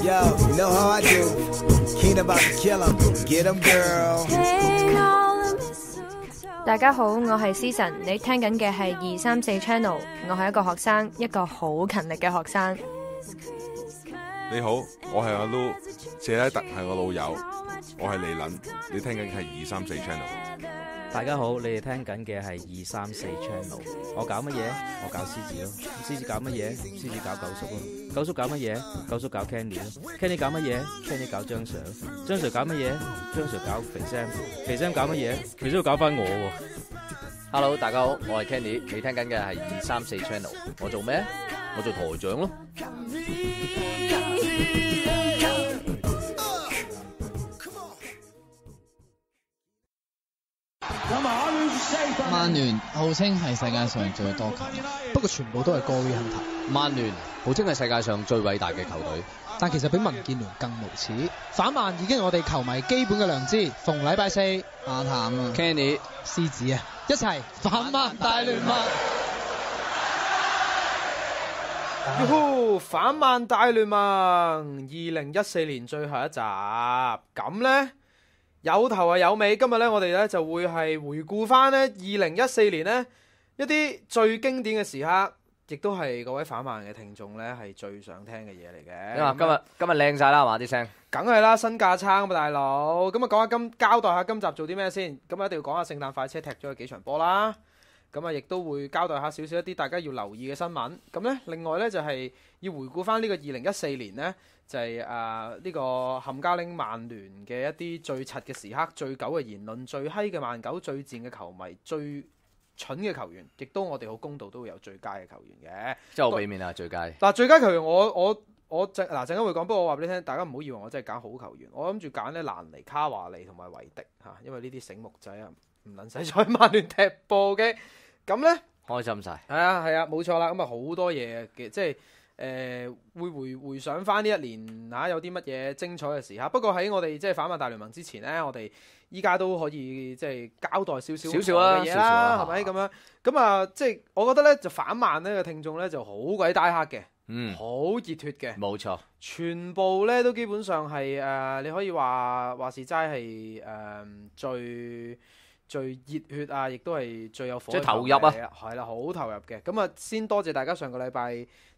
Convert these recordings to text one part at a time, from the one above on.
Yo, you know how I do. Keen about to kill 'em. Get 'em, girl. 大家好，我係思晨，你聽緊嘅係234 Channel， 我係一個學生，一個好勤力嘅學生。你好，我係阿 Lu， 謝拉特係我老友，我係李林，你聽緊係234 Channel。大家好，你哋聽緊嘅係234 Channel。我搞乜嘢？我搞獅子咯。獅子搞乜嘢？獅子搞九叔咯。九叔搞乜嘢？九叔搞 Kenny 咯。Kenny 搞乜嘢？Kenny 搞張 Sir。張 Sir 搞乜嘢？張 Sir 搞肥 Sam。肥 Sam 搞乜嘢？肥 Sam 搞翻我喎。Hello， 大家好，我係 Kenny， 你聽緊嘅係234 Channel。我做咩？我做台長咯。曼聯號稱係世界上最多球迷，不過全部都係哥於亨特。曼聯號稱係世界上最偉大嘅球隊，但其實比民建聯更無恥。反曼已經係我哋球迷基本嘅良知。逢禮拜四亞淡啊 Kenny 獅子啊，一齊反曼大聯盟。反曼大聯盟2014年最後一集，咁呢，有頭啊有尾。今日呢，我哋呢就會係回顧翻呢2014年呢一啲最經典嘅時刻，亦都係各位反曼嘅聽眾呢係最想聽嘅嘢嚟嘅。今日靚晒啦嘛啲聲，梗係啦，新架撐啊嘛大佬。咁啊講下交代下今集做啲咩先。咁一定要講下聖誕快車踢咗幾場波啦。咁啊，亦都會交代下少少一啲大家要留意嘅新聞。咁咧，另外咧就係要回顧翻呢個2014年咧，就係呢個冚家拎曼聯嘅一啲最柒嘅時刻、最狗嘅言論、最閪嘅曼狗、最賤嘅球迷、最蠢嘅球員，亦都我哋好公道都會有最佳嘅球員嘅。真係好俾面啊！最佳嗱，最佳球員我陣間會講，不過我話俾你聽，大家唔好以為我真係揀好球員。我諗住揀咧蘭尼、卡華利同埋維迪嚇，因為呢啲醒目仔啊，唔撚使在曼聯踢波嘅。咁咧，開心晒。係啊，冇錯啦。咁啊好多嘢嘅，即係會回想翻呢一年嚇有啲乜嘢精彩嘅時刻。不過喺我哋即係反曼大聯盟之前咧，我哋依家都可以即係交代少少嘅嘢啦，係咪咁樣？咁啊，即係我覺得咧，就反曼呢個聽眾咧就好鬼大黑嘅，好熱血嘅，冇錯，全部咧都基本上係你可以話是齋係最熱血啊，亦都係最有火，最投入啊，係啦，好投入嘅。咁啊，先多謝大家上個禮拜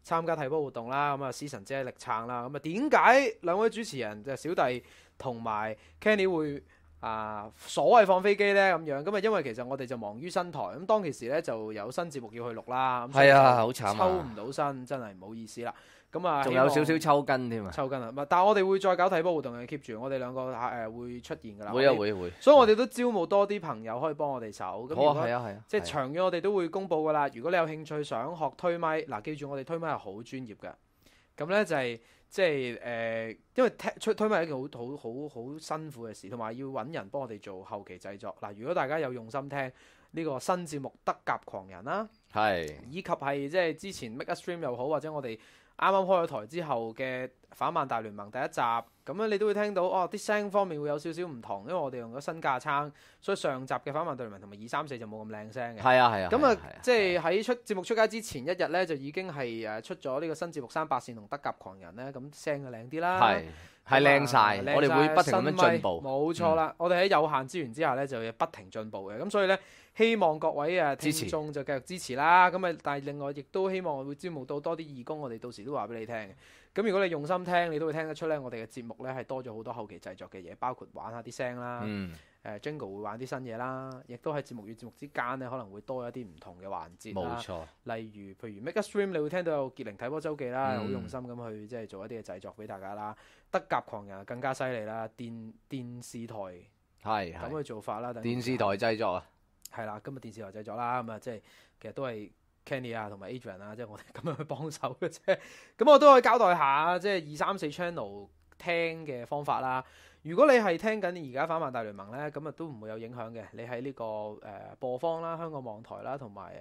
參加睇波活動啦。咁啊，思晨姐力撐啦。咁啊，點解兩位主持人就小弟同埋 Kenny 會所謂放飛機咧咁樣？咁啊，因為其實我哋就忙於新台，咁當其時咧就有新節目要去錄啦。係啊，好慘啊，抽唔到身，真係唔好意思啦。咁啊，仲有少少抽筋添啊！抽筋啊！但係我哋會再搞睇波活動嘅 keep 住，我哋兩個會出現㗎啦。會。所以我哋都招募多啲朋友可以幫我哋手。咁好啊，係啊。即係長遠我哋都會公佈㗎啦。如果你有興趣想學推咪，嗱記住我哋推咪係好專業㗎。咁咧就係即係因為推咪係一件好辛苦嘅事，同埋要揾人幫我哋做後期製作。嗱，如果大家有用心聽呢個新節目《德甲狂人》啦，以及係即係之前 Make a Stream 又好，或者我哋啱啱開咗台之後嘅反曼大聯盟第一集，咁樣你都會聽到啲聲方面會有少少唔同，因為我哋用咗新架撐，所以上集嘅反曼大聯盟同埋234就冇咁靚聲嘅。係啊。咁即係喺節目出街之前一日咧，就已經係出咗呢個新節目3八線同德甲狂人咧，咁聲就靚啲啦。係靚晒，我哋會不停咁樣進步。冇錯啦，我哋喺有限資源之下咧，就要不停進步嘅。咁所以咧，希望各位聽眾就繼續支持啦。咁但係另外亦都希望我會招募到多啲義工，我哋到時都話俾你聽嘅。咁如果你用心聽，你都會聽得出咧，我哋嘅節目咧係多咗好多後期製作嘅嘢，包括玩下啲聲啦。Jingle 會玩啲新嘢啦，亦都喺節目與節目之間咧可能會多一啲唔同嘅環節啦。冇錯，例如譬如 Make a Stream， 你會聽到有傑靈睇波周記啦，好用心咁去即係做一啲嘅製作俾大家啦。德甲狂人更加犀利啦，電視台係咁嘅做法啦。電視台製作啊，係啦，今日電視台製作啦，咁啊即係其實都係 Kenny 啊同埋 Adrian 啊，即係我哋咁樣去幫手嘅啫。咁我都可以交代下即係234 Channel 聽嘅方法啦。如果你係聽緊而家反曼大聯盟咧，咁啊都唔會有影響嘅。你喺呢個播放啦、香港網台啦，同埋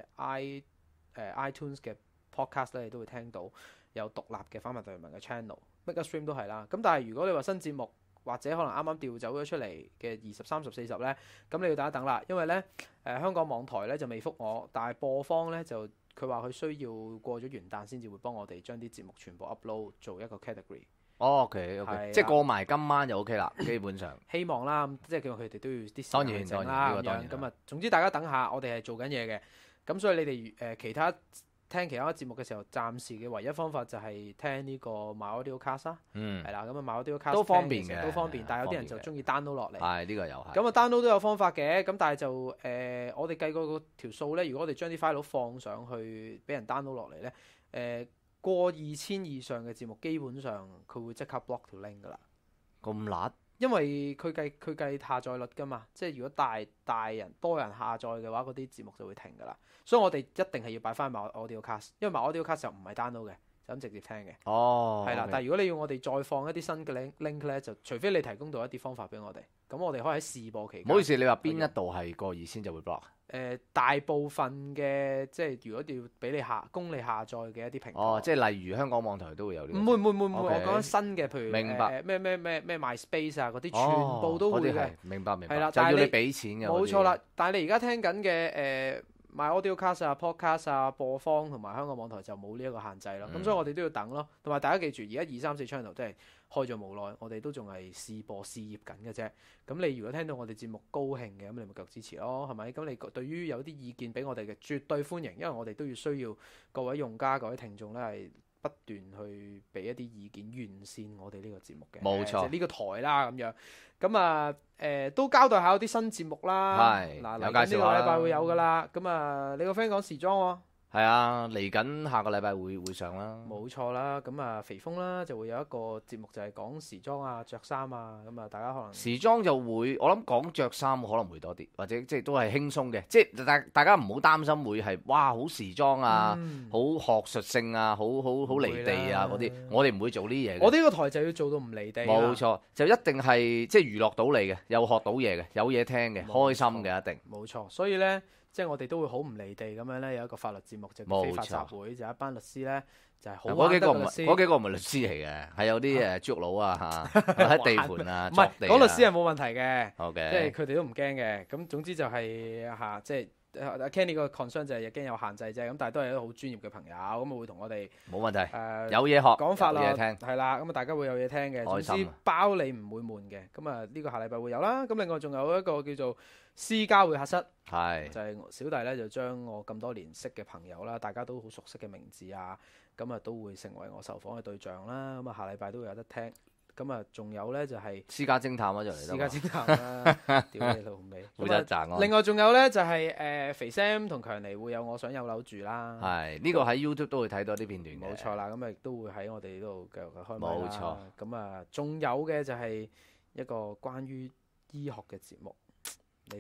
iTunes 嘅 podcast 咧，你都會聽到有獨立嘅反曼大聯盟嘅 channel。Make a Stream 都係啦。咁但係如果你話新節目或者可能啱啱調走咗出嚟嘅20、30、40咧，咁你要等一等啦，因為咧香港網台咧就未覆我，但係播放咧就佢話佢需要過咗元旦先至會幫我哋將啲節目全部 upload 做一個 category。OK，即係過埋今晚就 OK 啦，基本上。希望啦，即係叫佢哋都要啲時當然間去整啦咁樣。咁啊，總之大家等下，我哋係做緊嘢嘅。咁所以你哋其他聽其他節目嘅時候，暫時嘅唯一方法就係聽呢個 My Audio Cast 啦。係啦，咁啊 My Audio Cast 都方便嘅，都方便。但係有啲人就中意 download 落嚟。係呢個又係。咁啊 download 都有方法嘅，咁但係就我哋計過個條數咧，如果我哋將啲 file 放上去俾人 download 落嚟咧，過2000以上嘅節目，基本上佢會即刻 block 條 link 噶啦。咁辣？因為佢計下載率噶嘛，即係如果多人下載嘅話，嗰啲節目就會停噶啦。所以我哋一定係要擺翻埋 Audio Cast， 因為埋 Audio Cast 就唔係 download 嘅，就咁直接聽嘅。係啦。但係如果你要我哋再放一啲新嘅 link 咧，就除非你提供到一啲方法俾我哋，咁我哋可以喺試播期間。唔好意思，你話邊一度係過2000就會 block？大部分嘅即係如果要俾你供你下載嘅一啲平台。即係例如香港網台都會有呢個。唔會，我講緊新嘅，譬如明白咩 MySpace 啊嗰啲，全部都會嘅。明白。係啦，就要你俾錢嘅。冇錯啦，但係你而家聽緊嘅My Audio Cast 啊、Podcast 啊、播放同埋香港網台就冇呢一個限制咯。咁所以我哋都要等咯。同埋大家記住，而家234 channel 都係開咗無耐，我哋都仲係試業緊嘅啫。咁你如果聽到我哋節目高興嘅，咁你咪繼續支持咯，係咪？咁你對於有啲意見俾我哋嘅，絕對歡迎，因為我哋都要需要各位用家、各位聽眾咧係不斷去俾一啲意見，完善我哋呢個節目嘅。冇錯，呢個台啦咁樣。咁啊都交代下有啲新節目啦。係嗱，嚟緊呢個禮拜會有噶啦。咁啊，你個 friend 講時裝喎。係啊，嚟緊下個禮拜會上啦。冇錯啦，咁啊肥峰啦就會有一個節目就係講時裝啊、着衫啊，咁啊大家可能時裝就會，我諗講着衫可能會多啲，或者即係都係輕鬆嘅，即係大家唔好擔心會係哇好時裝啊，好學術性啊，好離地啊嗰啲，我哋唔會做呢啲嘢。我呢個台就要做到唔離地。冇錯，就一定係即係娛樂到你嘅，又學到嘢嘅，有嘢聽嘅，開心嘅一定。冇錯，所以咧。即係我哋都會好唔離地咁樣咧，有一個法律節目就叫非法集會，就一班律師咧就係好玩得嘅律師。嗰幾個唔係律師嚟嘅，係有啲豬肉佬啊嚇，喺地盤啊，唔係講律師係冇問題嘅，即係佢哋都唔驚嘅。咁總之就係嚇，即係阿 Kenny 個 concern 就係已經有限制啫。咁但係都係一個好專業嘅朋友，咁啊會同我哋冇問題，有嘢學，講法啦，有嘢聽，係啦。咁啊大家會有嘢聽嘅，總之包你唔會悶嘅。咁啊呢個下禮拜會有啦。咁另外仲有一個叫做私家會客室。係就係小弟咧，就將我咁多年識嘅朋友啦，大家都好熟悉嘅名字啊，咁啊都會成為我受訪嘅對象啦。咁啊下禮拜都會有得聽。咁啊仲有咧就係私家偵探啊，就嚟私家偵探啦，屌你老味！負責賺我。另外仲有咧就係肥 Sam 同強尼會有我想有樓住啦。係呢個喺 YouTube 都會睇到啲片段嘅。冇錯啦，咁啊亦都會喺我哋呢度繼續開咪啦。冇錯。咁啊仲有嘅就係一個關於醫學嘅節目。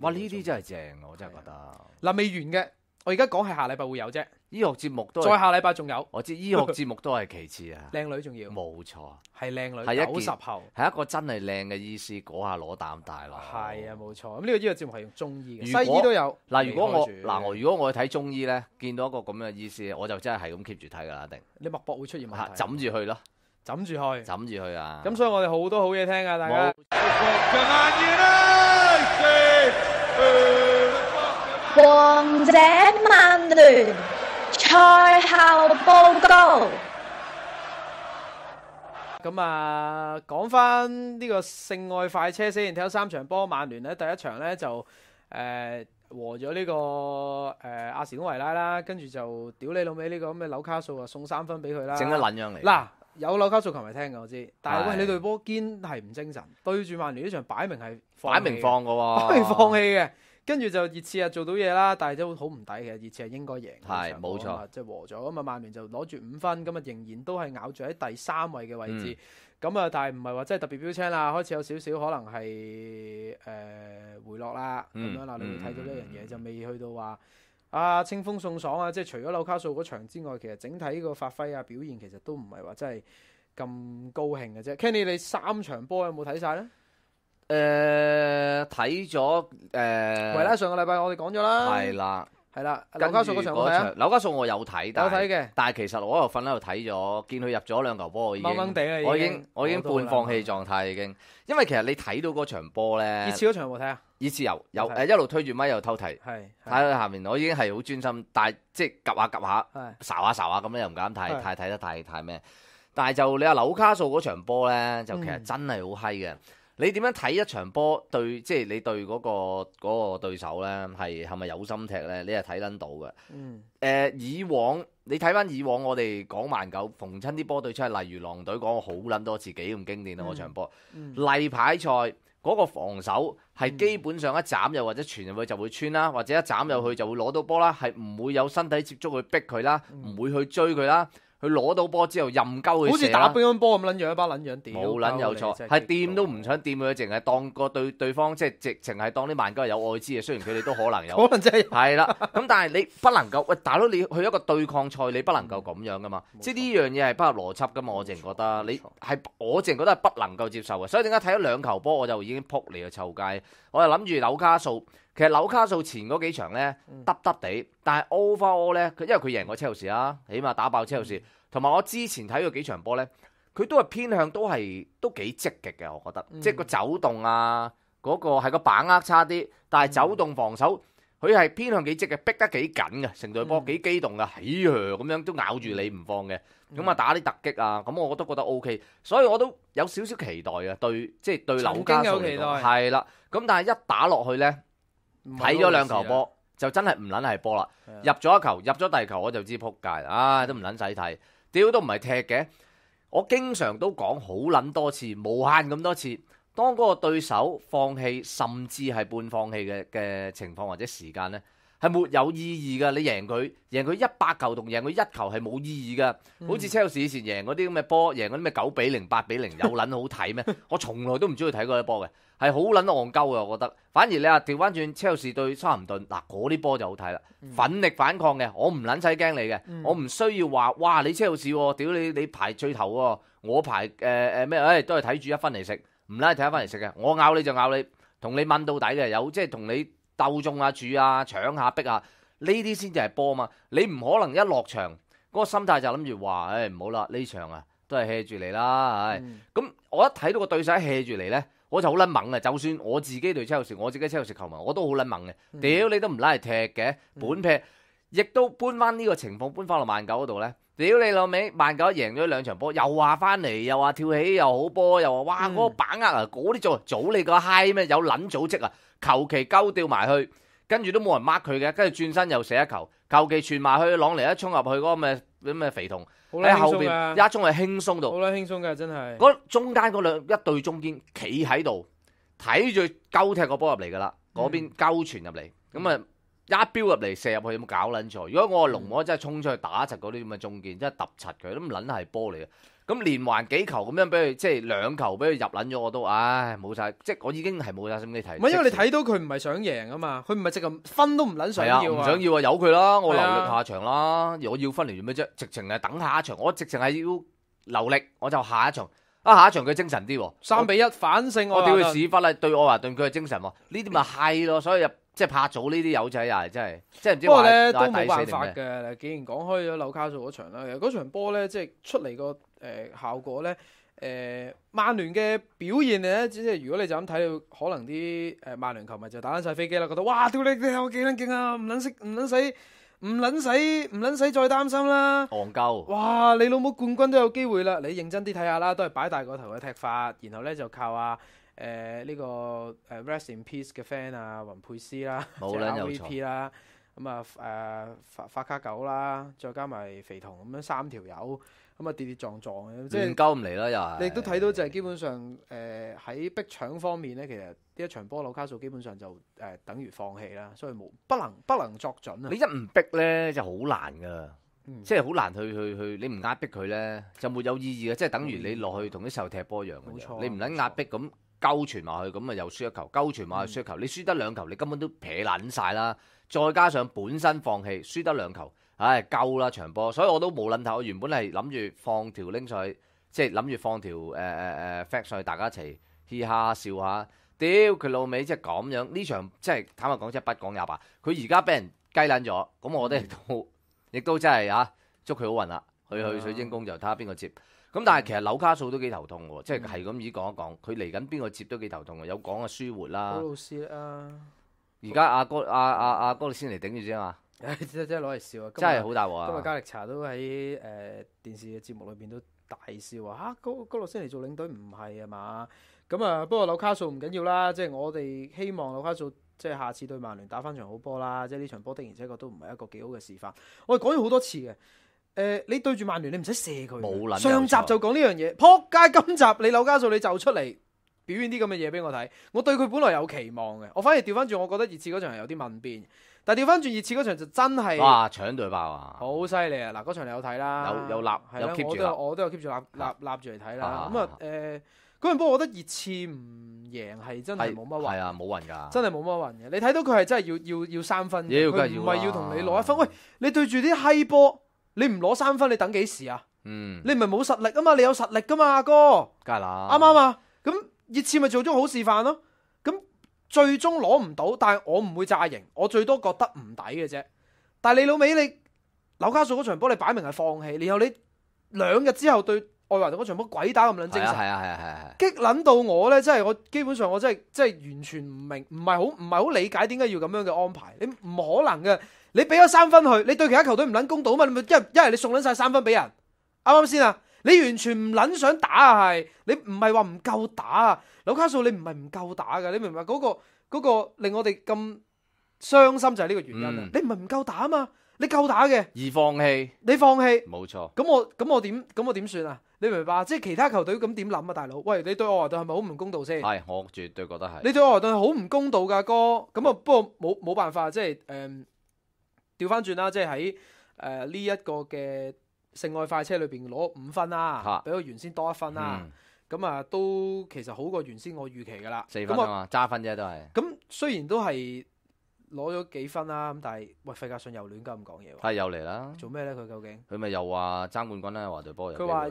哇！呢啲真係正，我真係覺得。嗱未完嘅，我而家講係下禮拜會有啫。醫學節目都再下禮拜仲有。我知醫學節目都係其次啊。靚女仲要。冇錯。係靚女。係90後。係一個真係靚嘅醫師，嗰下攞膽大咯。係啊，冇錯。咁呢個醫學節目係用中醫嘅，西醫都有。嗱，如果我去睇中醫咧，見到一個咁樣嘅醫師，我就真係咁 keep 住睇㗎啦，一定。你脈搏會出現問題。枕住去咯。枕住去。枕住去啊！咁所以我哋好多好嘢聽啊，大家。王者曼聯賽後報告。咁啊，講翻呢個性愛快車先，睇咗3場波，曼聯咧第一場咧就和咗呢個阿士東維拉啦，跟住就屌你老味呢個咁嘅紐卡素啊，送3分俾佢啦，整得撚樣嚟。嗱，有紐卡素球迷聽嘅我知，但係喂你隊波堅係唔精神，對住曼聯呢場擺明係擺明放嘅喎，擺明放棄嘅。跟住就熱刺啊做到嘢啦，但係都好唔抵嘅。熱刺係應該贏，係冇錯，即係和咗咁啊。曼聯就攞住5分，咁啊仍然都係咬住喺第3位嘅位置。咁啊，但係唔係話真係特別標青啦，開始有少少可能係回落啦咁樣啦。你會睇到呢樣嘢就未去到話清風送爽啊！即係除咗紐卡素嗰場之外，其實整體個發揮啊表現其實都唔係話真係咁高興嘅啫。Kenny 你3場波有冇睇晒咧？睇咗維拉上個禮拜我哋講咗啦，係啦，紐卡素嗰場我睇啊，紐卡素我有睇，有睇嘅，但係其實我喺度瞓喺度睇咗，見佢入咗2球波，我已經半放棄狀態已經，因為其實你睇到嗰場波咧，熱刺嗰場有冇睇啊？熱刺有一路推住咪又偷睇，睇到下面我已經係好專心，但係即係 𥄫 下 𥄫 下，睄下睄下咁咧又唔敢睇得太咩。但係就你話紐卡素嗰場波咧，就其實真係好閪嘅。你點樣睇一場波對，即係你對嗰個對手咧，係咪有心踢咧？你係睇撚到嘅。以往你睇翻以往我哋講萬九逢親啲波對出嚟，例如狼隊講過好撚多次幾咁經典啊嗰場波。例牌賽嗰個防守係基本上一斬又或者傳入去就會穿啦，或者一斬入去就會攞到波啦，係唔會有身體接觸去逼佢啦，唔會去追佢啦。佢攞到波之後任鳩佢射啦，好似打乒乓波咁撚樣一班撚樣屌，冇撚有錯，係掂都唔想掂佢，淨係當個對方即係直情係當啲萬九係有愛滋嘅，雖然佢哋都可能有，可能真係係啦。咁但係你不能夠喂大佬，你去一個對抗賽，你不能夠咁樣噶嘛，即係呢樣嘢係不合邏輯噶嘛。我淨係覺得你係我淨係覺得係不能夠接受嘅，所以點解睇咗2球波我就已經撲你個臭街，我就諗住紐卡素。其實紐卡素前嗰幾場咧得地，但係 overall 咧，因為佢贏過車路士啦，起碼打爆車路士。同埋我之前睇過幾場波咧，佢都係偏向都幾積極嘅，我覺得，即係個走動啊，嗰個係個把握差啲，但係走動防守佢係偏向幾積極，逼得幾緊嘅，成隊波幾機動嘅，咁樣都咬住你唔放嘅，咁啊打啲突擊啊，咁我都覺得 OK，所以我都有少少期待嘅，對紐卡素嚟講係啦，咁但係一打落去咧，睇咗2球波就真係唔撚係波啦，入咗一球，入咗第2球我就知撲街啦，都唔撚使睇。屌都唔係踢嘅，我經常都講好撚多次，無限咁多次。當嗰個對手放棄，甚至係半放棄嘅情況或者時間呢，係沒有意義㗎。你贏佢100球同贏佢1球係冇意義㗎。好似車路士以前贏嗰啲咁嘅波，贏嗰啲咩9-0、8-0，有撚好睇咩？我從來都唔中意睇嗰啲波嘅，係好撚戇鳩嘅，我覺得。反而你話調翻轉車路士對修咸頓，嗱嗰啲波就好睇啦，奮力反抗嘅，我唔撚使驚你嘅，我唔需要話哇你車路士喎，屌你排最頭喎，我排咩？都係睇住1分嚟食，唔撚係睇1分嚟食嘅，我咬你就咬你，同你問到底嘅，有即係同你鬥中啊、住啊、搶下逼啊，呢啲先至係波嘛，你唔可能一落場嗰個心態就諗住話，唔好啦，呢場啊都係 hea 住嚟啦，咁我一睇到個對手 hea 住嚟咧。我就好撚猛嘅，就算我自己對車路士，我自己車路士球迷，我都好撚猛嘅。屌你都唔拉嚟踢嘅，本劈，亦都搬翻呢個情況搬翻落萬九嗰度咧。屌你老味，萬九贏咗2場波，又話翻嚟，又話跳起又好波，又話哇嗰個把握啊，嗰啲早你個嗨咩？有撚組織啊，求其鳩掉埋去，跟住都冇人 mark 佢嘅，跟住轉身又射一球，求其傳埋去，朗尼一衝入去嗰個咩肥童。喺後邊一中係輕鬆到，好啦輕鬆嘅真係。嗰中間嗰一對中堅企喺度睇住鳩踢個波入嚟㗎啦，嗰邊鳩傳入嚟，咁啊一飆入嚟射入去有冇搞撚錯？如果我係龍魔真係衝出去打柒嗰啲咁嘅中堅，真係揼柒佢都唔撚係波嚟嘅。咁連環幾球咁樣俾佢，即係2球俾佢入撚咗，我都冇晒，即係我已經係冇晒心機睇。唔係因為你睇到佢唔係想贏啊嘛，佢唔係即係分都唔撚想要唔想要啊，由佢啦，我留力下場啦，我要分嚟做咩啫？直情係等下一場，我直情係要留力，我就下一場。下一場佢精神啲喎，3-1反勝我屌佢屎忽啦！對愛華頓佢係精神喎，呢啲咪係咯，所以即係拍早呢啲友仔又係真係，即係唔知話。不過咧都冇辦法嘅。既然講開咗紐卡素嗰場啦，嗰場波咧即係出嚟個效果咧，曼聯嘅表現咧，即係如果你就咁睇到，可能啲曼聯球迷就打撚晒飛機啦，覺得哇屌你我幾撚勁啊，唔撚使再擔心啦，戇鳩！哇你老母冠軍都有機會啦，你認真啲睇下啦，都係擺大個頭嘅踢法，然後咧就靠呢個Rest in Peace 嘅 fan 啊雲佩斯啦，即係 MVP 啦，咁啊法卡狗啦，再加埋肥童咁樣3條友，咁啊跌跌撞撞嘅，即係鳩唔嚟啦又係。你亦都睇到就係基本上喺逼搶方面咧，其實呢一場波紐卡素基本上就等於放棄啦，所以不能作準啊！你一唔逼咧就好難噶，即係好難去你唔壓逼佢咧就沒有意義嘅，即係等於你落去同啲細路踢波一樣嘅啫。你唔撚壓逼咁鳩傳埋去，咁啊又輸一球，鳩傳埋去輸一球，你輸得2球，你根本都撇撚晒啦。再加上本身放棄，輸得2球，夠啦場波，所以我都冇撚頭。我原本係諗住放條 link 上去，即係諗住放條fact 上去，大家一齊嘻哈笑下。屌佢老味，即係咁樣呢場，即係坦白講，即係不講也罷。佢而家俾人雞撚咗，咁我覺得亦都真係祝佢好運啦。去水晶宮就睇下邊個接。咁但係其實紐卡素都幾頭痛喎，即係咁已講一講，佢嚟緊邊個接都幾頭痛喎。有講舒活啦，高老師啦，而家阿哥你先嚟頂住先嘛。真係攞嚟笑啊！真係好大鑊啊！今日加力茶都喺電視嘅節目裏邊都大笑話高洛先嚟做領隊唔係啊嘛？咁啊，不過紐卡素唔緊要啦，即係我哋希望紐卡素即係下次對曼聯打翻場好波啦。即係呢場波的而且確都唔係一個幾好嘅示範。我哋講咗好多次嘅。你對住曼聯，你唔使射佢。冇撚。上集就講呢樣嘢，撲街！今集你紐卡素你就出嚟表演啲咁嘅嘢俾我睇。我對佢本來有期望嘅，我反而調翻轉，我覺得熱刺嗰場係有啲問邊。但係調翻轉熱刺嗰場就真係哇搶對爆啊！好犀利啊！嗱，嗰場你有睇啦，有立有 keep 住我都有 keep 住立住嚟睇啦。咁嗰場波我覺得熱刺唔贏係真係冇乜運，係啊冇運㗎，真係冇乜運嘅。你睇到佢係真係要3分，佢唔係要同你攞1分。喂，你對住啲閪波。你唔攞3分，你等幾時啊？你唔係冇實力啊嘛，你有實力噶嘛，阿哥。梗係啦。啱唔啱啊？咁熱刺咪做咗好示範咯。咁最終攞唔到，但係我唔會詐型，我最多覺得唔抵嘅啫。但係你老味，你紐卡素嗰場波你擺明係放棄，然後你2日之後對愛華頓嗰場波鬼打咁撚精神，係激撚到我咧，真係我基本上我真係完全唔明，唔係好理解點解要咁樣嘅安排。你唔可能嘅。你俾咗3分去，你對其他球隊唔撚公道啊嘛？你咪一係你送撚晒3分俾人，啱唔啱先啊？你完全唔撚想打啊，係你唔係話唔夠打啊？紐卡素你唔係唔夠打㗎，你明唔明嗰個令我哋咁傷心就係呢個原因啊！你唔係唔夠打啊嘛？你夠打嘅而放棄，你放棄，冇錯。咁我點算啊？你明唔明白？即係其他球隊咁點諗啊，大佬？喂，你對愛華頓係咪好唔公道先？係，我絕對覺得係。你對愛華頓係好唔公道㗎，哥。咁啊，不過冇辦法，即係調翻轉啦，即係喺呢一個嘅聖愛快車裏邊攞5分啦，比我原先多1分啦。咁啊，都其實好過原先我預期噶啦。4分啊嘛，揸分啫都係。咁雖然都係攞咗幾分啦，咁但係喂，費格遜又亂咁講嘢喎。係又嚟啦。做咩咧？佢究竟？佢咪又話爭冠軍啦，話隊波又。佢話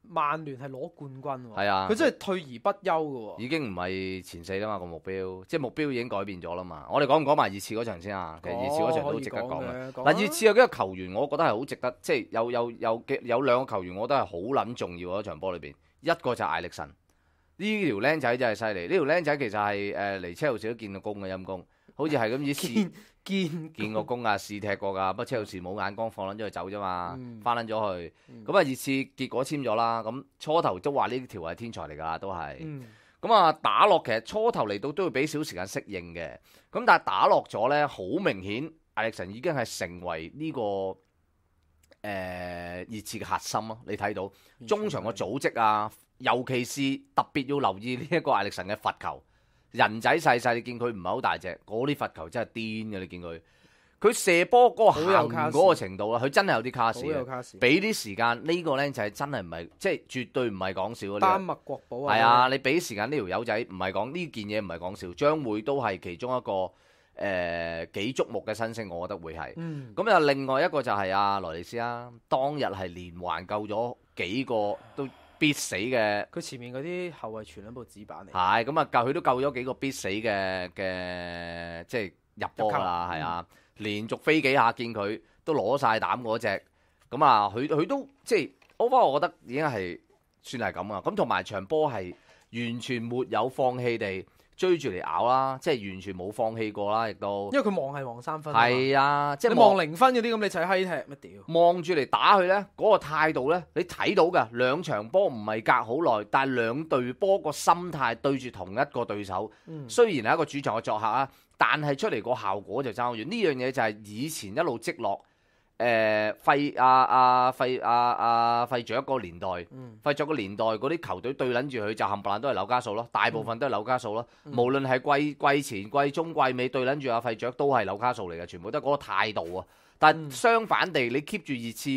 曼聯係攞冠軍喎。係啊。佢真係退而不休嘅喎。已經唔係前4啦嘛，個目標，即係目標已經改變咗啦嘛。我哋講唔講埋熱刺嗰場先啊？其實熱刺嗰場都值得講嘅。嗱，熱刺有幾個球員，我覺得係好值得，即係有2個球員，我覺得係好撚重要嗰場波裏邊。一個就係艾力神，呢條僆仔真係犀利。呢條僆仔其實係嚟車路士都見過功嘅陰功，好似係咁意試見過功啊，試踢過㗎。不過車路士冇眼光放撚咗佢走啫嘛，翻撚咗去。咁啊熱刺結果簽咗啦。咁初頭都話呢條係天才嚟㗎，都係。咁啊打落其實初頭嚟到都要俾少時間適應嘅。咁但係打落咗咧，好明顯艾力神已經係成為呢個。熱刺嘅核心咯，你睇到中場嘅組織啊，尤其是特別要留意呢一個艾力神嘅罰球，人仔細細，你見佢唔係好大隻，嗰啲罰球真係癲嘅，你見佢射波嗰個行嗰個程度啦，佢真係有啲卡士嘅，俾啲時間呢個僆仔真係唔係，即係絕對唔係講笑。丹麥國寶啊，係啊，你俾時間呢條友仔，唔係講呢件嘢唔係講笑，將會都係其中一個。幾矚目嘅新星，我覺得會係。咁又另外一個就係阿萊利斯啦，當日係連環救咗幾個都必死嘅。佢前面嗰啲後衞全一部紙板嚟。係咁啊，佢都救咗幾個必死嘅即係入波啦，係啊，連續飛幾下見佢都攞晒膽嗰隻。咁啊，佢都即係 overall，我覺得已經係算係咁啊。咁同埋場波係完全沒有放棄地。追住嚟咬啦，即係完全冇放棄過啦，亦都。因為佢望係望3分。係啊，即係你望0分嗰啲咁，你砌閪踢乜屌？望住嚟打佢咧，嗰個態度咧，你睇到㗎。2場波唔係隔好耐，但係2隊波個心態對住同一個對手。雖然係一個主場嘅作客啊，但係出嚟個效果就爭好遠。呢樣嘢就係以前一路積落。費爵個年代，費爵個年代嗰啲球隊對撚住佢就冚唪唥都係紐卡素咯，大部分都係紐卡素咯。無論係季前、季中、季尾對撚住阿費爵都係紐卡素嚟嘅，全部都係嗰個態度啊。但係相反地，你 keep 住熱刺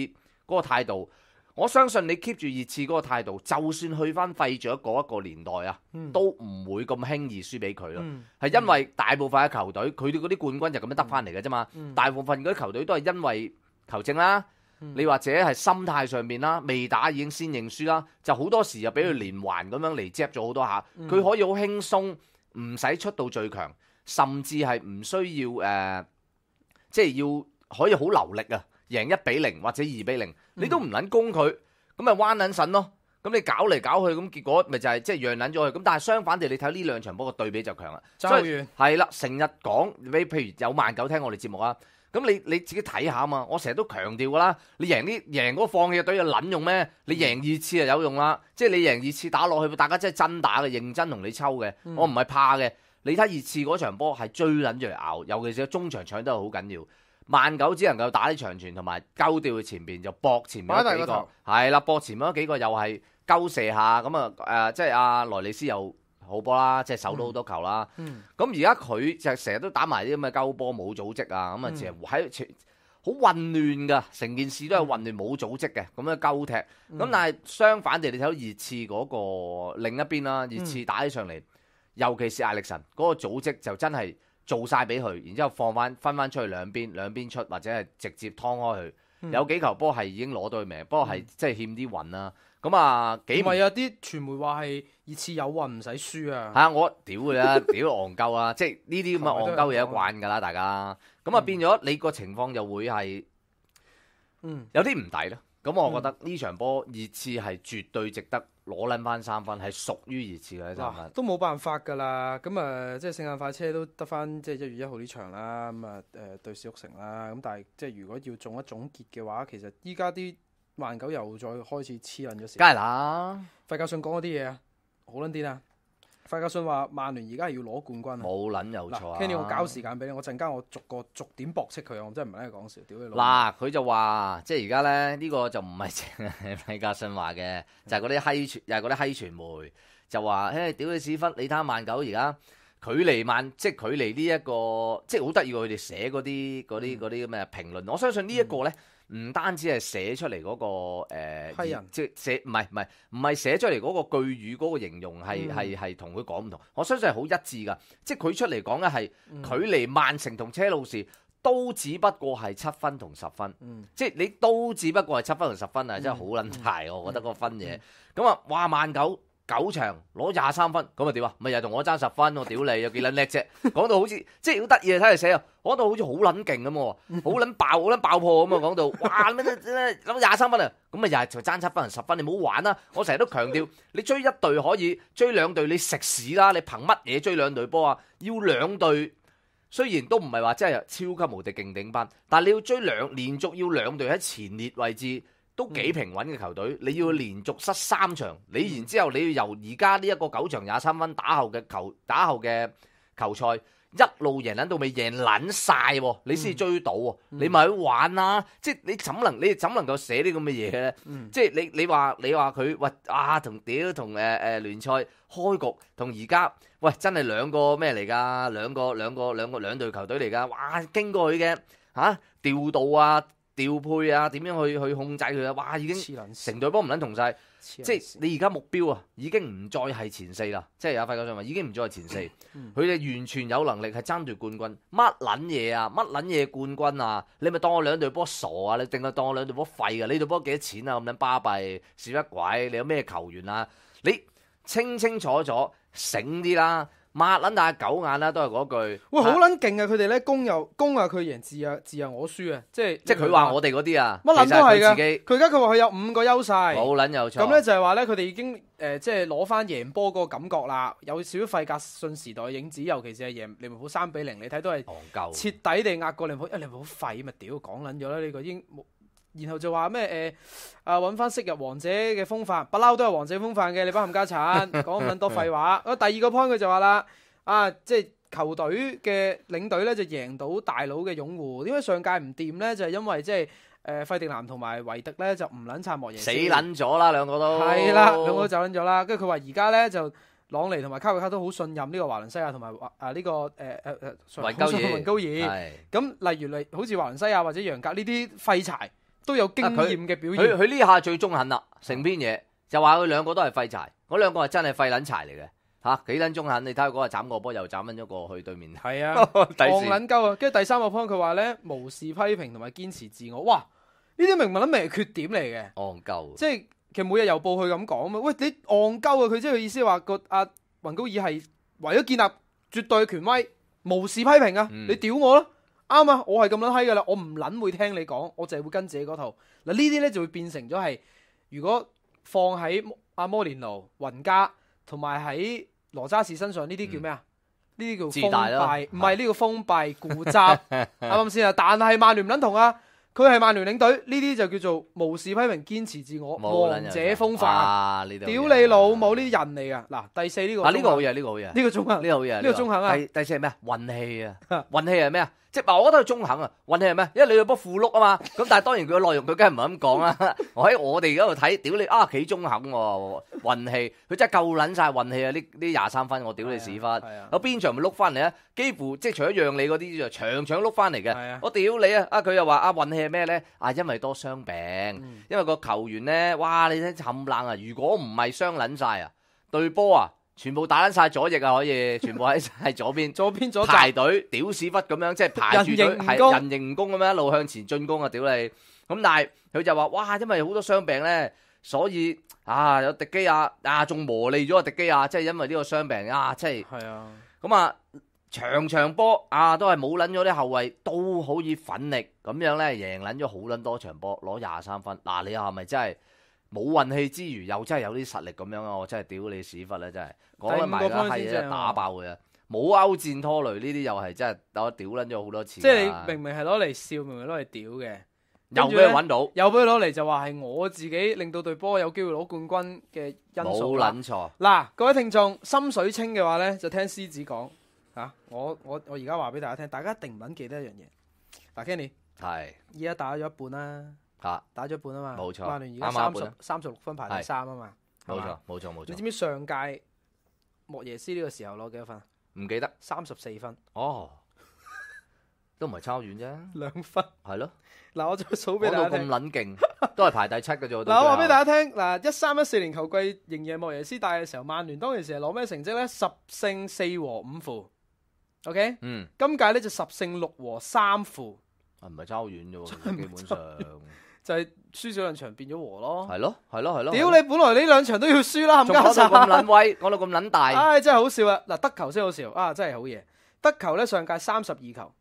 嗰個態度，我相信你 keep 住熱刺嗰個態度，就算去翻費爵嗰一個年代啊，都唔會咁輕易輸俾佢咯。係因為大部分嘅球隊，佢哋嗰啲冠軍就咁樣得翻嚟嘅啫嘛。大部分嗰啲球隊都係因為球證啦，你或者係心態上面啦，未打已經先認輸啦，就好多時又俾佢連環咁樣嚟接咗好多下，佢可以好輕鬆，唔使出到最強，甚至係唔需要即係要可以好流力啊，贏1-0或者2-0，你都唔撚攻佢，咁咪彎撚神咯。咁你搞嚟搞去，咁結果咪就係即係讓撚咗佢。咁但係相反地，你睇呢2場波個對比就強啦。所以係啦，成日講你譬如有曼9聽我哋節目啊。咁咁你自己睇下啊嘛。我成日都強調噶啦，你贏嗰個放棄嘅隊有撚用咩？你贏2次就有用啦。即係你贏2次打落去，大家真係真打嘅，認真同你抽嘅。我唔係怕嘅。你睇熱刺嗰場波係追撚住嚟咬，尤其是中場搶得好緊要。曼九只能夠打啲長傳同埋勾掉去前邊，就搏前面嗰幾個。係啦，搏前面嗰幾個又係勾射下咁啊！即係阿萊利斯又好波啦，即係守到好多球啦。咁而家佢就成日都打埋啲咁嘅勾波冇組織啊，咁啊成日喺好混亂㗎，成件事都係混亂冇組織嘅咁樣勾踢。咁但係相反地，你睇到熱刺嗰個另一邊啦，熱刺打起上嚟。尤其是艾力神嗰個組織就真係做晒俾佢，然之後分翻出去兩邊出，或者係直接劏開佢。有幾球波係已經攞到佢命，不過係即係欠啲運啦。咁啊幾唔係啊？啲傳媒話係熱刺有運唔使輸啊！係啊，我屌佢啦，屌戇鳩啦！即係呢啲咁嘅戇鳩嘢一慣㗎啦，大家。咁啊變咗你個情況就會係有啲唔抵咯。咁我覺得呢場波熱刺係絕對值得攞撚翻3分，係屬於熱刺嘅3分。都冇辦法㗎啦。咁即係聖誕快車都得翻即係1月1號呢場啦。咁對史篤城啦。咁但係即係如果要總結嘅話，其實依家啲曼九又再開始黐撚咗線。梗係啦，費格遜講嗰啲嘢啊，好撚癲啊！費格遜話曼聯而家係要攞冠軍，冇撚有錯啊 Kenny， 我交時間俾你，我陣間我逐點駁斥佢，我真係唔係喺度講笑，屌你老！嗱，佢就話即係而家咧呢個就唔係淨係費格遜話嘅，就係嗰啲閪又係嗰啲閪傳媒就話，屌你屎忽！你睇下曼九而家距離呢一個即係好得意喎，佢哋寫嗰啲咁嘅評論，我相信呢一個咧。唔單止係寫出嚟嗰個即係寫唔係寫出嚟嗰個句語嗰個形容係同佢講唔同，我相信係好一致㗎。即係佢出嚟講嘅係距離曼城同車路士都只不過係7分同10分，即係你都只不過係7分同10分啊，真係好撚大我覺得嗰個分嘢。咁啊，哇曼九場攞23分，咁啊點啊？咪又同我爭10分，我屌你有幾撚叻啫？講到好似即係好得意啊！睇嚟寫啊，講到好似好撚勁咁喎，好撚爆破咁啊！講到哇咩攞23分啊！咁啊又係就爭7分同10分，你唔好玩啦！我成日都強調，你追一隊可以，追2隊你食屎啦！你憑乜嘢追2隊波啊？要2隊，雖然都唔係話真係超級無敵勁頂班，但係你要追連續要2隊喺前列位置。都幾平穩嘅球隊，你要連續失3場，你然之後你要由而家呢一個9場23分打後嘅球賽一路贏撚到未贏撚晒，你先至追到喎，你咪去玩啦！即係你怎能夠寫啲咁嘅嘢咧？即係你話佢喂同聯賽開局同而家喂真係兩個咩嚟㗎？兩隊球隊嚟㗎！哇，經過佢嘅調度啊！調配啊，點樣去控制佢啊？哇，已經成隊波唔撚同晒，即係你而家目標啊，已經唔再係前4啦。即係阿費格遜話已經唔再係前4，佢哋完全有能力係爭奪冠軍。乜撚嘢啊？乜撚嘢冠軍啊？你咪當我2隊波傻啊？你定係當我2隊波廢㗎？你隊波幾多錢啊？咁撚巴閉，少乜鬼？你有咩球員啊？你清清楚楚醒啲啦！抹撚大狗眼啦，都係嗰句。喂，好撚勁啊！佢哋咧攻啊，佢贏字啊，我輸啊！即係佢話我哋嗰啲啊，乜撚都係㗎。佢而家佢話佢有5個優勢，冇撚有錯。咁咧就係話咧，佢哋已經即係攞翻贏波嗰個感覺啦，有少少費格遜時代嘅影子，尤其是係贏利物浦3-0，你睇都係徹底地壓過利物浦。利物浦廢咪屌講撚咗啦，呢個已經冇。然後就話咩揾翻昔日王者嘅風範，不嬲都係王者風範嘅，你班冚家產講咁多廢話。第二個 point 佢就話啦，即係球隊嘅領隊咧就贏到大佬嘅擁護。點解上屆唔掂咧？就係因為即係費迪南同埋維迪咧就唔撚撐莫耶斯，死撚咗啦兩個都。係啦，兩個都走撚咗啦。跟住佢話而家咧就朗尼同埋卡維卡都好信任呢個華倫西亞同埋呢個雲高爾。咁例如好似華倫西亞或者楊格呢啲廢柴。都有經驗嘅表現，佢呢下最中肯啦，成篇嘢就話佢2個都係廢柴，嗰2個係真係廢撚柴嚟嘅幾撚中肯。你睇下嗰個斬個波又斬撚咗過去對面，係啊，戇撚鳩啊！跟住第3個 point 佢話咧無視批評同埋堅持自我，哇！呢啲明係缺點嚟嘅，戇鳩。即係其實每日郵報佢咁講嘛，喂你戇鳩啊！佢即係佢意思話個阿雲高爾係為咗建立絕對嘅權威，無視批評啊！你屌我咯！啱啊！我係咁撚閪噶啦，我唔撚會聽你講，我淨係會跟自己嗰套。嗱呢啲咧就會變成咗係，如果放喺阿摩連奴、雲加同埋喺羅渣士身上，呢啲叫咩啊？呢啲叫封自大啦閉，唔係呢個封閉固執，啱啱先啊？但係曼聯唔撚同啊，佢係曼聯領隊，呢啲就叫做無視批評，堅持自我，冇王者風範。啊！呢啲屌你老母，呢啲人嚟噶。嗱，第四呢個啊，呢個好嘢，呢個好嘢，呢個中肯，呢個好嘢，呢個中肯啊。第四係咩啊？運氣啊，運氣係咩啊？即係我覺得佢中肯啊。運氣係咩？因為你有波附錄啊嘛。咁但係當然佢嘅內容佢梗係唔係咁講啦。我喺我哋而家度睇，屌你啊幾中肯喎！運氣佢真係夠撚晒運氣啊！呢23分我屌你屎忽。我邊場咪碌翻嚟啊？幾乎即係除咗讓你嗰啲就場場碌翻嚟嘅。我屌你啊！佢又話啊運氣係咩咧？啊因為多傷病，因為個球員咧，哇你睇冚冷啊！如果唔係傷撚晒啊，對波啊！全部打撚晒左翼啊，可以全部喺晒左邊左排隊屌屎忽咁樣，即係排住隊係人形蜈蚣咁樣一路向前進攻啊！屌你咁，但係佢就話哇，因為好多傷病咧，所以啊有迪基亞啊仲磨利咗啊迪基亞，即係因為呢個傷病啊，即係咁啊場波啊都係冇撚咗啲後衞都可以奮力咁樣咧贏撚咗好撚多場波攞23分嗱，你係咪真係？冇運氣之餘，又真係有啲實力咁樣啊！我真係屌你屎忽啦，真係講得埋啦，係打爆佢啊！冇歐戰拖累呢啲又係真係我屌撚咗好多次。即係你明明係攞嚟笑，明明攞嚟屌嘅，又俾佢揾到，又俾佢攞嚟就話係我自己令到隊波有機會攞冠軍嘅因素啦。冇撚錯。嗱，各位聽眾心水清嘅話咧，就聽獅子講嚇。我而家話俾大家聽，大家一定唔撚記得一樣嘢。嗱 ，Kenny 係而家打咗一半啦。打咗一半啊嘛，冇錯。曼聯而家36分排第3啊嘛，冇錯。你知唔知上屆莫耶斯呢個時候攞幾多分？唔記得34分。哦，都唔係差遠啫，2分。係咯。嗱，我再數俾大家聽。講到咁撚勁，都係排第7嘅啫。嗱，我話俾大家聽，嗱，13-14年球季仍然係莫耶斯帶嘅時候，曼聯當其時係攞咩成績咧？10勝4和5負。OK。今屆咧就10勝6和3負。唔係差好遠啫喎，基本上。就係輸少兩場變咗和咯，係咯。屌你，本來呢兩場都要輸啦，冚家鏟。講到咁撚威，講到咁撚大。唉，真係好笑啊！嗱，得球先好笑啊，真係好嘢。得球咧上屆32球，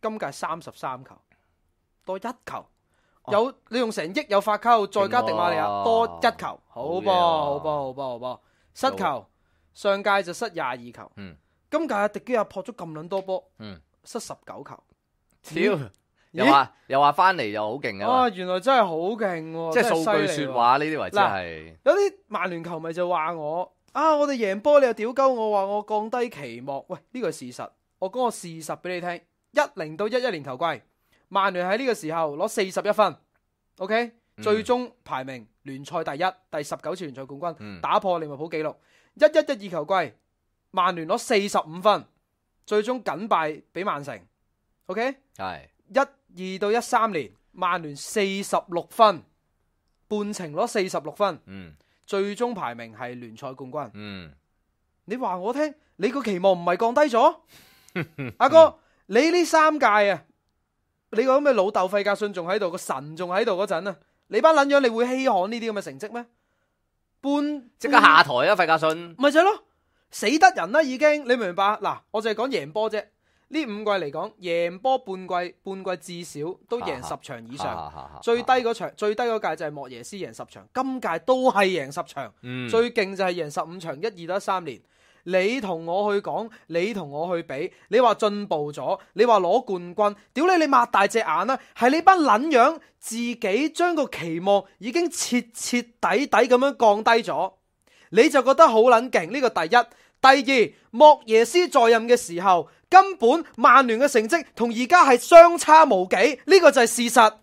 今屆33球，多1球。有你用成億有發溝，再加迪馬利亞多1球，好噃。失球上屆就失22球，今屆迪基亞撲咗咁撚多波，失19球。屌！又話翻嚟又好勁啊！原來真係好勁喎！即係數據説話呢啲位置係。有啲曼聯球迷就話我我哋贏波你又屌鳩我，話我降低期望。喂，呢個係事實，我講個事實俾你聽。10到11年球季，曼聯喺呢個時候攞41分 ，OK，最終排名聯賽第1，第19次聯賽冠軍，打破利物浦紀錄。11-12球季，曼聯攞45分，最終僅敗俾曼城 ，OK， 係。12到13年，曼聯46分，半程攞46分，最終排名係聯賽冠軍。你話我聽，你個期望唔係降低咗？阿哥，你呢3屆啊，你個咁嘅老豆費格遜仲喺度，個神仲喺度嗰陣啊，你班撚樣你會稀罕呢啲咁嘅成績咩？即刻下台啊！費格遜咪就係咯，死得人啦已經，你明唔明白？嗱，我就係講贏波啫。呢5季嚟講，贏波半季至少都贏10場以上。最低嗰屆就係莫耶斯贏10場，今屆都係贏10場。最勁就係贏15場，12到13年。你同我去講，你同我去比，你話進步咗，你話攞冠軍，屌你擘大隻眼啦！係你班撚樣自己將個期望已經徹底咁樣降低咗，你就覺得好撚勁。呢個第一。第二，莫耶斯在任嘅時候，根本曼聯嘅成績同而家係相差無幾，呢個就係事實。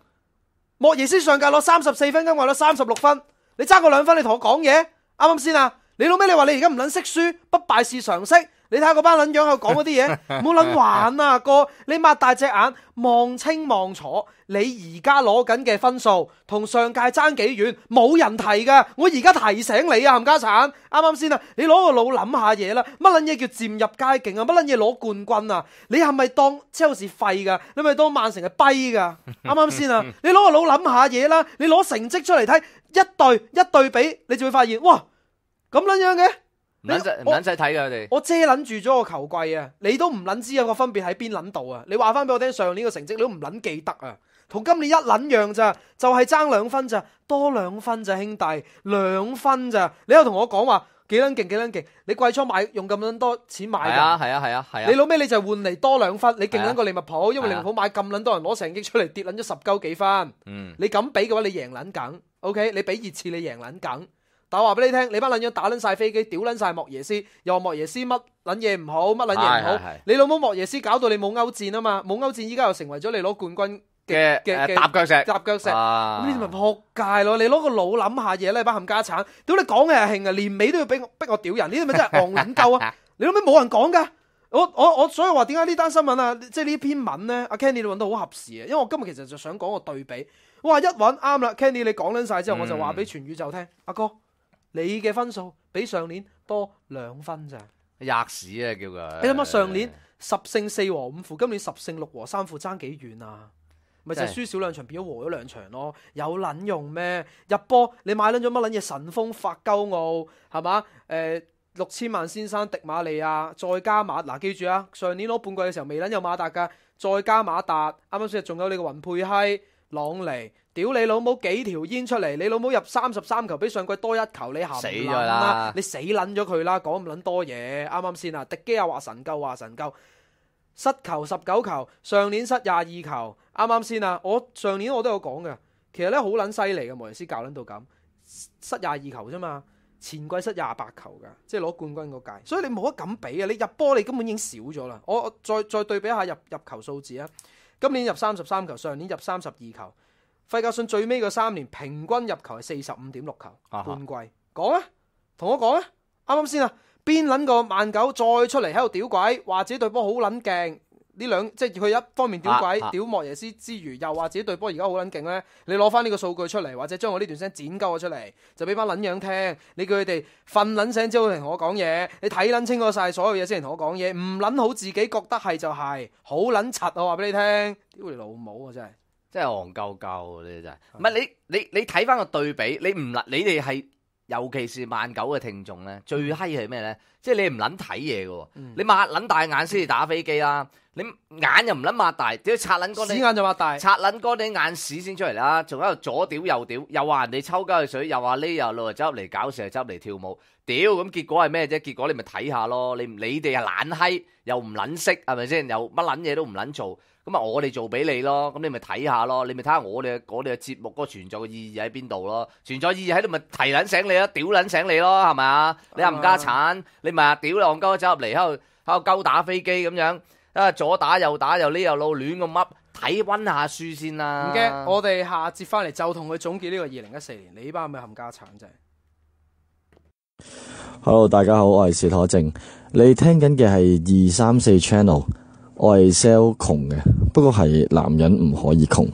莫耶斯上屆攞34分，今屆攞36分，你爭過2分，你同我講嘢，啱啱先啊？你老味，你話你而家唔撚識輸，不敗是常識。你睇下嗰班撚樣喺度講嗰啲嘢，唔好撚玩啊哥！你擘大隻眼望清望楚，你而家攞緊嘅分數同上屆爭幾遠，冇人提噶。我而家提醒你啊，冚家鏟，啱啱先啊！你攞個腦諗下嘢啦，乜撚嘢叫漸入佳境啊？乜撚嘢攞冠軍啊？你係咪當車路士廢噶？你咪當曼城係跛噶？啱啱先啊！你攞個腦諗下嘢啦，你攞成績出嚟睇，一對比，你就會發現，哇，咁撚樣嘅。唔撚使睇㗎佢哋，我遮撚住咗個球季啊！你都唔撚知有個分別喺邊撚度啊！你話翻俾我聽，上年個成績你都唔撚記得啊！同今年一撚樣咋，就係爭2分咋，多2分咋兄弟，2分咋！你又同我講話，幾撚勁！你季初買用咁撚多錢買㗎，係啊！你老尾你就換嚟多2分，你勁撚過利物浦，因為利物浦買咁撚多人攞成億出嚟，跌撚咗10鳩幾分。你咁比嘅話，你贏撚梗。OK， 你比熱刺你贏撚梗。但我話俾你聽，你班撚樣打撚晒飛機，屌撚晒莫耶斯，又話莫耶斯乜撚嘢唔好，乜撚嘢唔好。你老母莫耶斯搞到你冇歐戰啊嘛，冇歐戰依家又成為咗你攞冠軍嘅踏腳石，咁呢啲咪撲街咯！你攞個腦諗下嘢咧，班冚家鏟，屌你講嘅係興啊，年尾都要逼我屌人，呢啲咪真係戇撚鳩啊！你老味冇人講㗎，我所以話點解呢單新聞啊，即係呢篇文咧，阿 Kenny 你揾到好合時啊，因為我今日其實就想講個對比，哇一揾啱啦 ，Kenny 你講撚晒之後，我就話俾全宇宙聽，阿哥你嘅分數比上年多2分咋，吔屎啊叫佢！你諗下上年10勝4和5負，今年10勝6和3負，爭幾遠啊？咪就係輸少2場，變咗和咗2場咯，有撚用咩？入波你買撚咗乜撚嘢神風法鳩奧係嘛？6000萬先生迪馬利亞，再加馬嗱，記住啊！上年攞半季嘅時候未撚有馬達㗎，再加馬達，啱啱先仲有你個雲佩希、朗尼，屌你老母幾條煙出嚟！你老母入33球，比上季多1球，你鹹撚啦！你死撚咗佢啦！講咁撚多嘢，啱啱先啊？迪基亞話神救。失球19球，上年失22球，啱啱先啊！我上年我都有講嘅，其實咧好撚犀利嘅，莫耶斯教撚到咁，失22球啫嘛，前季失28球㗎，即係攞冠軍嗰屆，所以你冇得咁比啊！你入波你根本已經少咗啦。我再對比一下入球數字啊，今年入33球，上年入32球，費格遜最尾嗰3年平均入球係45.6球，半季講啊，同我講啊，啱啱先啊！邊撚個曼九再出嚟喺度屌鬼，話自己對波好撚勁，呢兩即係佢一方面屌鬼屌莫耶斯之餘，又話自己對波而家好撚勁咧。你攞翻呢個數據出嚟，或者將我呢段聲剪鳩我出嚟，就俾班撚樣聽。你叫佢哋瞓撚醒之後嚟同我講嘢，你睇撚清楚晒所有嘢先嚟同我講嘢，唔撚好自己覺得係就係，好撚柒我話俾你聽，屌你老母啊真係，真係戇鳩鳩你真係。唔係你睇翻個對比，你哋係。尤其是曼九嘅聽眾咧，最閪係咩咧？即係你唔撚睇嘢嘅喎，你擘撚大眼先至打飛機啦，你眼又唔撚擘大，屌擦撚哥你眼就擘大，擦撚哥你眼屎先出嚟啦，仲喺度左屌右屌，又話人哋抽鳩水，又話呢又路走入嚟搞事，走入嚟跳舞，屌咁結果係咩啫？結果你咪睇下咯，你哋係懶閪，又唔撚識係咪先？又乜撚嘢都唔撚做。咁啊，我哋做俾你咯，咁你咪睇下咯，你咪睇下我哋嘅節目嗰個存在嘅意義喺邊度咯？存在意義喺度咪提撚醒你咯，屌撚醒你咯，係咪啊？你冚家鏟，你咪屌你戇鳩走入嚟喺度鳩打飛機咁樣，啊左打右打又呢又路亂咁噏，睇溫下書先啦。唔驚，我哋下節翻嚟就同佢總結呢個2014年，你呢班咪冚家鏟真係。Hello， 大家好，我係薛可正，你聽緊嘅係234 Channel。我係 sell 窮嘅，不過係男人唔可以窮。